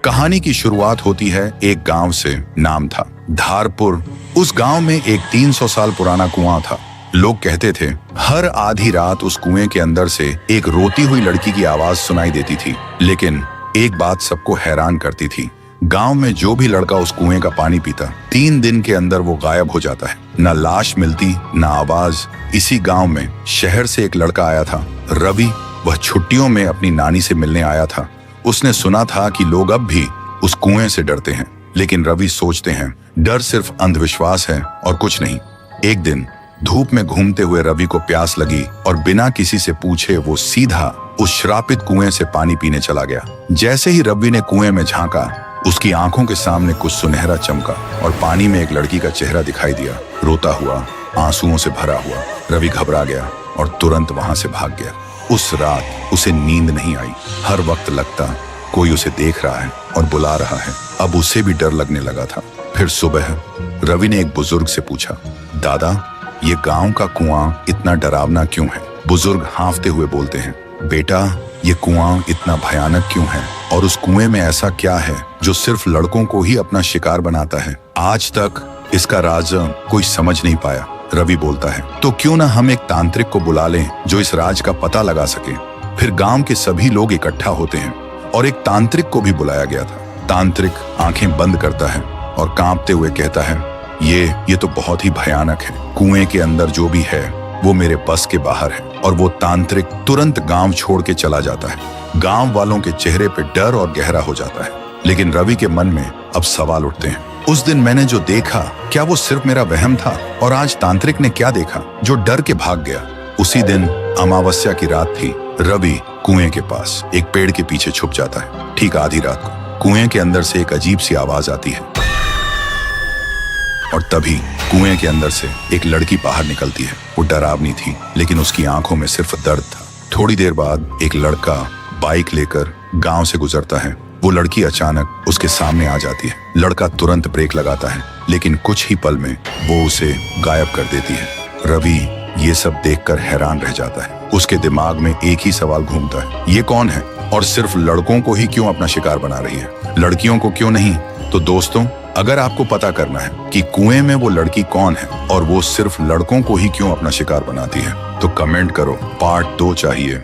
कहानी की शुरुआत होती है एक गांव से। नाम था धारपुर। उस गांव में एक 300 साल पुराना कुआं था। लोग कहते थे हर आधी रात उस कुएं के अंदर से एक रोती हुई लड़की की आवाज सुनाई देती थी। लेकिन एक बात सबको हैरान करती थी, गांव में जो भी लड़का उस कुएं का पानी पीता 3 दिन के अंदर वो गायब हो जाता है। न लाश मिलती न आवाज। इसी गांव में शहर से एक लड़का आया था, रवि। वह छुट्टियों में अपनी नानी से मिलने आया था। उसने सुना था कि लोग अब भी उस कुएं से डरते हैं, लेकिन रवि सोचते हैं डर सिर्फ अंधविश्वास है और कुछ नहीं। एक दिन धूप में घूमते हुए रवि को प्यास लगी और बिना किसी से पूछे वो सीधा उस श्रापित कुएं से पानी पीने चला गया। जैसे ही रवि ने कुएं में झांका, उसकी आंखों के सामने कुछ सुनहरा चमका और पानी में एक लड़की का चेहरा दिखाई दिया, रोता हुआ, आंसुओं से भरा हुआ। रवि घबरा गया और तुरंत वहां से भाग गया। उस रात उसे नींद नहीं आई। हर वक्त लगता कोई उसे देख रहा है और बुला रहा है। अब उसे भी डर लगने लगा था। फिर सुबह रवि ने एक बुजुर्ग से पूछा, दादा, ये गांव का कुआं इतना डरावना क्यों है? बुजुर्ग हाँफते हुए बोलते हैं, बेटा, ये कुआं इतना भयानक क्यों है और उस कुएं में ऐसा क्या है जो सिर्फ लड़कों को ही अपना शिकार बनाता है? आज तक इसका राज कोई समझ नहीं पाया। रवि बोलता है, तो क्यों ना हम एक तांत्रिक को बुला लें जो इस राज का पता लगा सके। फिर गांव के सभी लोग इकट्ठा होते हैं और एक तांत्रिक को भी बुलाया गया था। तांत्रिक आंखें बंद करता है और कांपते हुए कहता है, ये तो बहुत ही भयानक है। कुएं के अंदर जो भी है वो मेरे बस के बाहर है। और वो तांत्रिक तुरंत गांव छोड़ के चला जाता है। गांव वालों के चेहरे पे डर और गहरा हो जाता है। लेकिन रवि के मन में अब सवाल उठते हैं, उस दिन मैंने जो देखा, क्या वो सिर्फ मेरा वहम था? और आज तांत्रिक ने क्या देखा जो डर के भाग गया? उसी दिन अमावस्या की रात थी। रवि कुएं के पास एक पेड़ के पीछे छुप जाता है। ठीक आधी रात को कुएं के अंदर से एक अजीब सी आवाज आती है और तभी कुएं के अंदर से एक लड़की बाहर निकलती है। वो डरावनी थी, लेकिन उसकी आंखों में सिर्फ दर्द था। थोड़ी देर बाद एक लड़का बाइक लेकर गांव से गुजरता है। वो लड़की अचानक उसके सामने आ जाती है। लड़का तुरंत ब्रेक लगाता है, लेकिन कुछ ही पल में वो उसे गायब कर देती है। रवि ये सब देखकर हैरान रह जाता है। उसके दिमाग में एक ही सवाल घूमता है, ये कौन है और सिर्फ लड़कों को ही क्यों अपना शिकार बना रही है, लड़कियों को क्यों नहीं? तो दोस्तों, अगर आपको पता करना है कि कुएं में वो लड़की कौन है और वो सिर्फ लड़कों को ही क्यों अपना शिकार बनाती है, तो कमेंट करो, पार्ट 2 चाहिए।